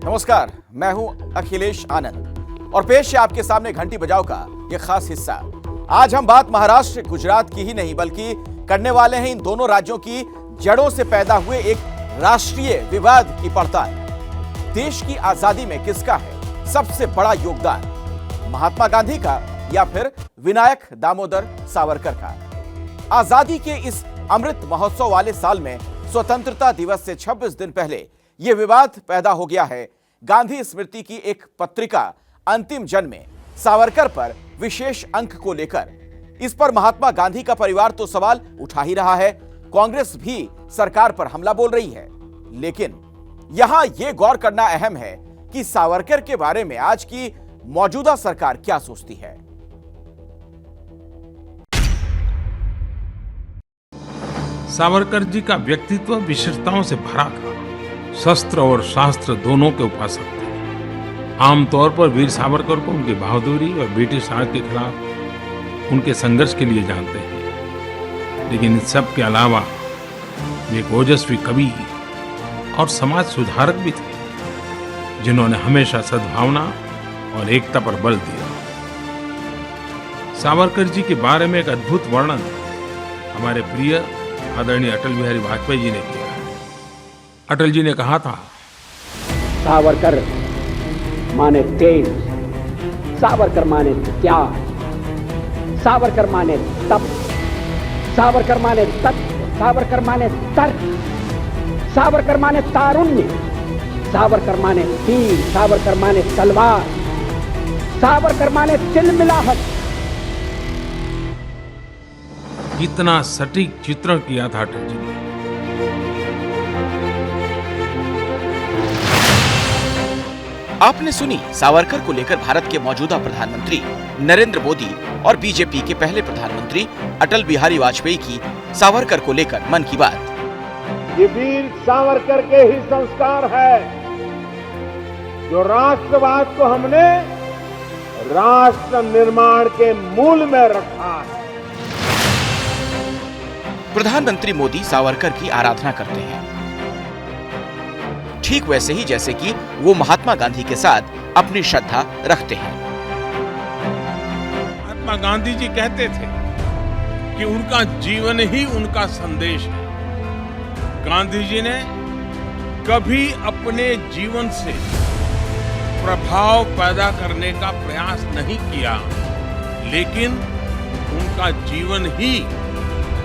नमस्कार, मैं हूं अखिलेश आनंद और पेश है आपके सामने घंटी बजाओ का यह खास हिस्सा। आज हम बात महाराष्ट्र गुजरात की ही नहीं बल्कि करने वाले हैं इन दोनों राज्यों की जड़ों से पैदा हुए एक राष्ट्रीय विवाद की पड़ताल। देश की आजादी में किसका है सबसे बड़ा योगदान, महात्मा गांधी का या फिर विनायक दामोदर सावरकर का? आजादी के इस अमृत महोत्सव वाले साल में स्वतंत्रता दिवस से 26 दिन पहले यह विवाद पैदा हो गया है। गांधी स्मृति की एक पत्रिका अंतिम जन में सावरकर पर विशेष अंक को लेकर इस पर महात्मा गांधी का परिवार तो सवाल उठा ही रहा है, कांग्रेस भी सरकार पर हमला बोल रही है। लेकिन यहां यह गौर करना अहम है कि सावरकर के बारे में आज की मौजूदा सरकार क्या सोचती है। सावरकर जी का व्यक्तित्व विशेषताओं से भरा था। शस्त्र और शास्त्र दोनों के उपासक थे। आमतौर पर वीर सावरकर को उनकी बहादुरी और ब्रिटिश राज के खिलाफ उनके संघर्ष के लिए जानते हैं, लेकिन इन सब के अलावा वे एक ओजस्वी कवि और समाज सुधारक भी थे, जिन्होंने हमेशा सद्भावना और एकता पर बल दिया। सावरकर जी के बारे में एक अद्भुत वर्णन हमारे प्रिय आदरणीय अटल बिहारी वाजपेयी जी ने किया है। अटल जी ने कहा था, सावरकर माने तेज, सावरकर माने त्याग, सावरकर माने तप, सावरकर माने तत्व, सावरकर माने तर्क, सावरकर माने तारुण्य, सावरकर माने तीर, सावरकर माने तलवार, सावरकर माने तिलमिलाहट। इतना सटीक चित्रण किया था अटल जी ने। आपने सुनी सावरकर को लेकर भारत के मौजूदा प्रधानमंत्री नरेंद्र मोदी और बीजेपी के पहले प्रधानमंत्री अटल बिहारी वाजपेयी की सावरकर को लेकर मन की बात। ये वीर सावरकर के ही संस्कार है जो राष्ट्रवाद को हमने राष्ट्र निर्माण के मूल में रखा है। प्रधानमंत्री मोदी सावरकर की आराधना करते हैं, ठीक वैसे ही जैसे कि वो महात्मा गांधी के साथ अपनी श्रद्धा रखते हैं। महात्मा गांधी जी कहते थे कि उनका जीवन ही उनका संदेश है। गांधी जी ने कभी अपने जीवन से प्रभाव पैदा करने का प्रयास नहीं किया, लेकिन उनका जीवन ही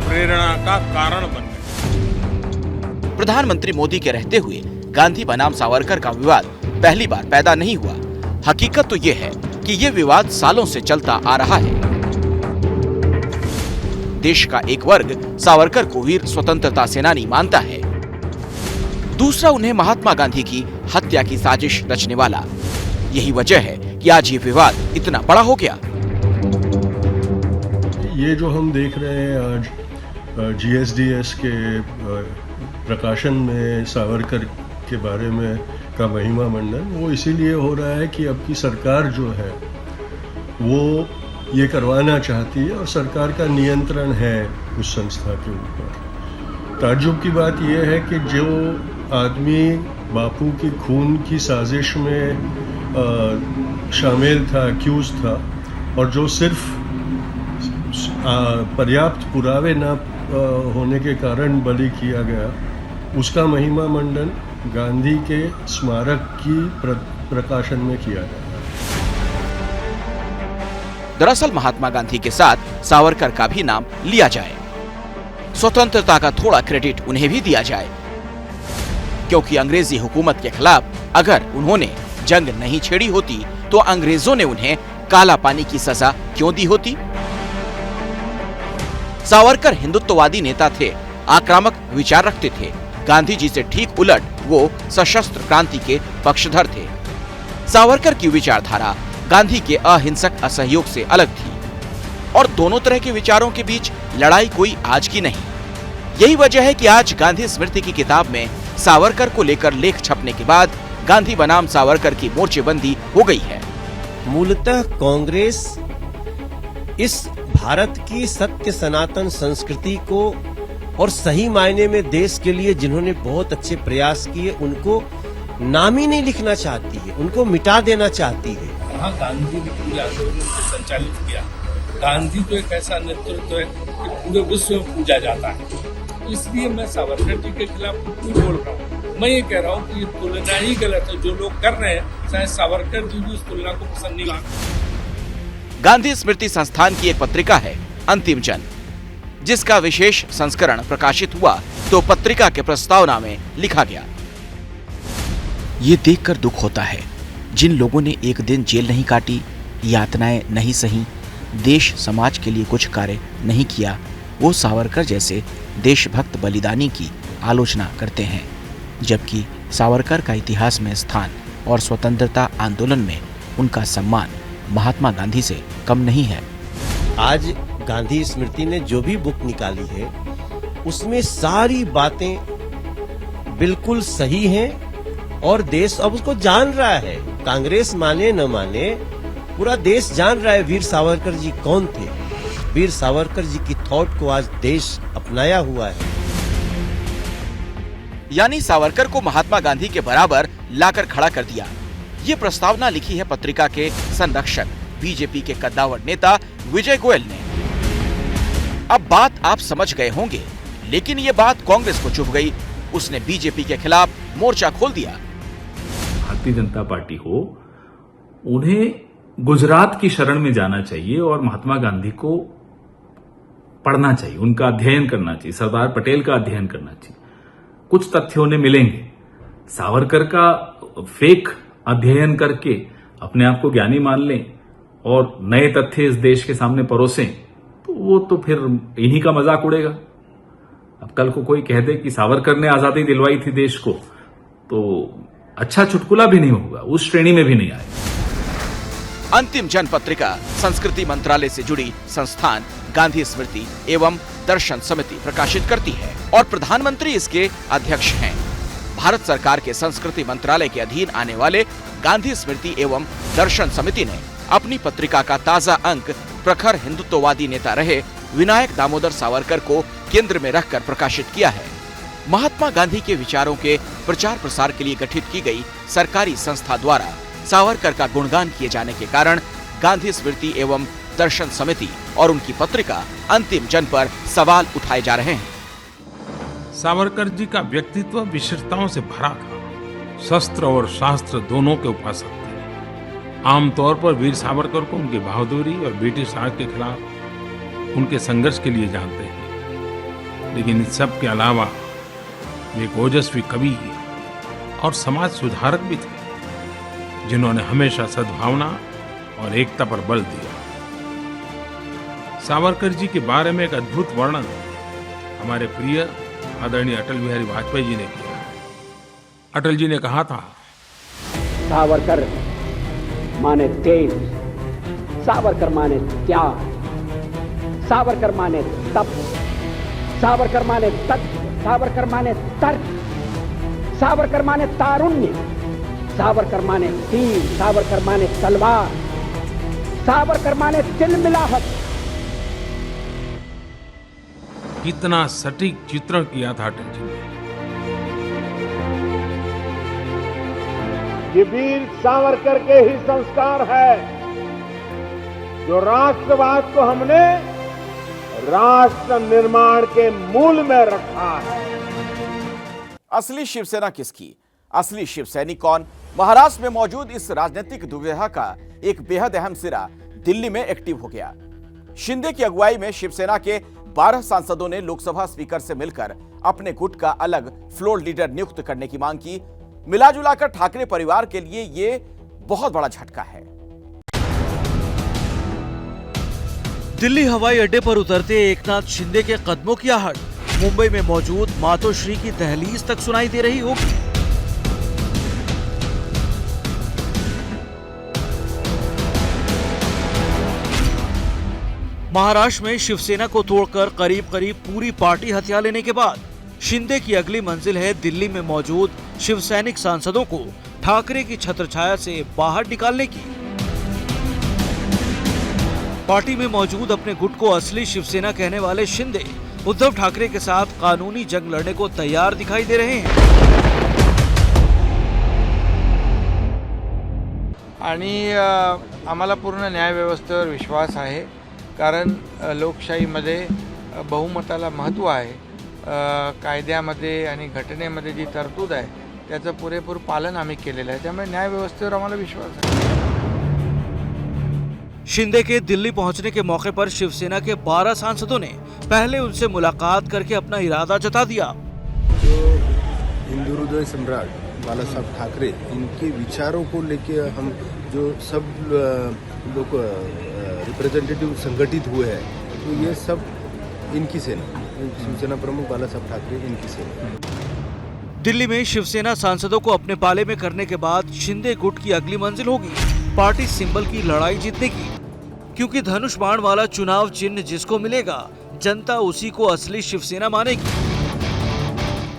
प्रेरणा का कारण बन गया। प्रधानमंत्री मोदी के रहते हुए गांधी बनाम सावरकर का विवाद पहली बार पैदा नहीं हुआ। हकीकत तो यह है कि यह विवाद सालों से चलता आ रहा है। देश का एक वर्ग सावरकर को वीर स्वतंत्रता सेनानी मानता है, दूसरा उन्हें महात्मा गांधी की हत्या की साजिश रचने वाला। यही वजह है कि आज ये विवाद इतना बड़ा हो गया। ये जो हम देख रहे हैं आज GSDS के प्रकाशन में सावरकर के बारे में का महिमा मंडन, वो इसीलिए हो रहा है कि अब की सरकार जो है वो ये करवाना चाहती है और सरकार का नियंत्रण है उस संस्था के ऊपर। ताज्जुब की बात यह है कि जो आदमी बापू की खून की साजिश में शामिल था, अक्यूज था, और जो सिर्फ पर्याप्त पुरावे न होने के कारण बलि किया गया, उसका महिमा मंडन गांधी के स्मारक की प्रकाशन में किया गया। दरअसल महात्मा गांधी के साथ सावरकर का भी नाम लिया जाए, स्वतंत्रता का थोड़ा क्रेडिट उन्हें भी दिया जाए, क्योंकि अंग्रेजी हुकूमत के खिलाफ अगर उन्होंने जंग नहीं छेड़ी होती तो अंग्रेजों ने उन्हें काला पानी की सजा क्यों दी होती? सावरकर हिंदुत्ववादी नेता थे, आक्रामक विचार रखते थे। गांधी जी से ठीक उलट वो सशस्त्र क्रांति के पक्षधर थे। सावरकर की विचारधारा गांधी के अहिंसक असहयोग से अलग थी और दोनों तरह के विचारों के बीच लड़ाई कोई आज की नहीं। यही वजह है कि आज गांधी स्मृति की किताब में सावरकर को लेकर लेख छपने के बाद गांधी बनाम सावरकर की मोर्चेबंदी हो गई है। मूलतः कांग्रेस इस भारत की सत्य सनातन संस्कृति को और सही मायने में देश के लिए जिन्होंने बहुत अच्छे प्रयास किए उनको नाम ही नहीं लिखना चाहती है, उनको मिटा देना चाहती है। वहाँ गांधी पूरे आंदोलन को संचालित किया। गांधी तो एक ऐसा नेतृत्व है कि पूरे विश्व में पूजा जाता है। तो इसलिए मैं सावरकर जी के खिलाफ कुछ नहीं बोल रहा हूँ। मैं ये कह रहा हूँ कि ये तुलना ही गलत है। जो लोग कर रहे हैं शायद सावरकर जी भी उस तुलना को पसंद नहीं करते। गांधी स्मृति संस्थान की एक पत्रिका है अंतिम जन, जिसका विशेष संस्करण प्रकाशित हुआ तो पत्रिका के प्रस्तावना में लिखा गया, ये देखकर दुख होता है जिन लोगों ने एक दिन जेल नहीं काटी, यातनाएं नहीं सही, देश समाज के लिए कुछ कार्य नहीं किया, वो सावरकर जैसे देशभक्त बलिदानी की आलोचना करते हैं, जबकि सावरकर का इतिहास में स्थान और स्वतंत्रता आंदोलन में उनका सम्मान महात्मा गांधी से कम नहीं है। आज गांधी स्मृति ने जो भी बुक निकाली है उसमें सारी बातें बिल्कुल सही हैं और देश अब उसको जान रहा है। कांग्रेस माने न माने, पूरा देश जान रहा है वीर सावरकर जी कौन थे। वीर सावरकर जी की थॉट को आज देश अपनाया हुआ है। यानी सावरकर को महात्मा गांधी के बराबर लाकर खड़ा कर दिया। ये प्रस्तावना लिखी है पत्रिका के संरक्षक बीजेपी के कद्दावर नेता विजय गोयल ने। अब बात आप समझ गए होंगे, लेकिन ये बात कांग्रेस को चुभ गई। उसने बीजेपी के खिलाफ मोर्चा खोल दिया। भारतीय जनता पार्टी हो, उन्हें गुजरात की शरण में जाना चाहिए और महात्मा गांधी को पढ़ना चाहिए, उनका अध्ययन करना चाहिए, सरदार पटेल का अध्ययन करना चाहिए। कुछ तथ्य उन्हें मिलेंगे। सावरकर का फेक अध्ययन करके अपने आप को ज्ञानी मान लें और नए तथ्य इस देश के सामने परोसें, तो वो तो फिर इन्हीं का मजाक उड़ेगा। अब कल को कोई कह दे कि सावरकर ने आजादी दिलवाई थी देश को, तो अच्छा चुटकुला भी नहीं होगा, उस श्रेणी में भी नहीं आएगा। अंतिम जन पत्रिका संस्कृति मंत्रालय से जुड़ी संस्थान गांधी स्मृति एवं दर्शन समिति प्रकाशित करती है और प्रधानमंत्री इसके अध्यक्ष हैं। भारत सरकार के संस्कृति मंत्रालय के अधीन आने वाले गांधी स्मृति एवं दर्शन समिति ने अपनी पत्रिका का ताजा अंक प्रखर हिंदुत्ववादी नेता रहे विनायक दामोदर सावरकर को केंद्र में रखकर प्रकाशित किया है। महात्मा गांधी के विचारों के प्रचार प्रसार के लिए गठित की गई सरकारी संस्था द्वारा सावरकर का गुणगान किए जाने के कारण गांधी स्मृति एवं दर्शन समिति और उनकी पत्रिका अंतिम जन पर सवाल उठाए जा रहे हैं। सावरकर जी का व्यक्तित्व विशेषताओं से भरा था। शस्त्र और शास्त्र दोनों के उपासक थे। आमतौर पर वीर सावरकर को उनकी बहादुरी और ब्रिटिश राज के खिलाफ उनके संघर्ष के लिए जानते हैं, लेकिन इन सब के अलावा वे एक ओजस्वी कवि और समाज सुधारक भी थे, जिन्होंने हमेशा सद्भावना और एकता पर बल दिया। सावरकर जी के बारे में एक अद्भुत वर्णन हमारे प्रिय आदरणीय अटल बिहारी वाजपेयी जी ने किया। अटल जी ने कहा था, सावरकर माने तेज, सावरकर माने त्याग, सावरकर माने तप, सावरकर माने तत्व, सावरकर माने तर्क, सावरकर माने तारुण्य, सावरकर माने तीर, सावरकर माने तलवार, सावरकर माने तिलमिलाहट। कितना सटीक चित्रण किया था अटल जी ने। ये वीर सावरकर के ही संस्कार है जो राष्ट्रवाद को हमने राष्ट्र निर्माण के मूल में रखा है। असली शिवसेना किसकी, असली शिवसैनिक कौन? महाराष्ट्र में मौजूद इस राजनीतिक दुविधा का एक बेहद अहम सिरा दिल्ली में एक्टिव हो गया। शिंदे की अगुवाई में शिवसेना के 12 सांसदों ने लोकसभा स्पीकर से मिलकर अपने गुट का अलग फ्लोर लीडर नियुक्त करने की मांग की। मिलाजुलाकर ठाकरे परिवार के लिए ये बहुत बड़ा झटका है। दिल्ली हवाई अड्डे पर उतरते एकनाथ शिंदे के कदमों की आहट मुंबई में मौजूद मातोश्री की दहलीज तक सुनाई दे रही होगी। महाराष्ट्र में शिवसेना को तोड़कर करीब करीब पूरी पार्टी हथिया लेने के बाद शिंदे की अगली मंजिल है दिल्ली में मौजूद शिवसैनिक सांसदों को ठाकरे की छत्रछाया से बाहर निकालने की। पार्टी में मौजूद अपने गुट को असली शिवसेना कहने वाले शिंदे उद्धव ठाकरे के साथ कानूनी जंग लड़ने को तैयार दिखाई दे रहे हैं। आणि आम्हाला पूर्ण न्यायव्यवस्थेवर विश्वास आहे, कारण लोकशाहीमध्ये बहुमताला महत्त्व आहे. कायद्यामध्ये आणि घटनेमध्ये जी तरतूद आहे त्याचं पुरेपूर पालन आम्ही केलेलं आहे, त्यामुळे न्यायव्यवस्थेवर आम्हाला विश्वास आहे. शिंदे के दिल्ली पहुंचने के मौके पर शिवसेना के 12 सांसदों ने पहले उनसे मुलाकात करके अपना इरादा जता दिया. जो हिंदू हृदय सम्राट बाला साहब ठाकरे, इनके विचारों को लेके हम जो सब लोग रिप्रेजेंटेटिव संगठित हुए हैं, तो ये सब इनकी सेना, शिवसेना प्रमुख बाला साहब ठाकरे, इनकी सेना. दिल्ली में शिवसेना सांसदों को अपने पाले में करने के बाद शिंदे गुट की अगली मंजिल होगी पार्टी सिंबल की लड़ाई जीतने की, क्योंकि धनुष बाण वाला चुनाव चिन्ह जिसको मिलेगा जनता उसी को असली शिवसेना मानेगी.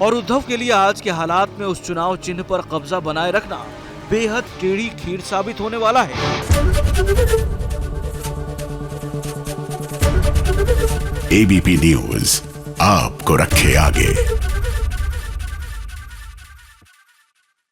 और उद्धव के लिए आज के हालात में उस चुनाव चिन्ह पर कब्जा बनाए रखना बेहद टेढ़ी खीर साबित होने वाला है. एबीपी न्यूज आपको रखे आगे.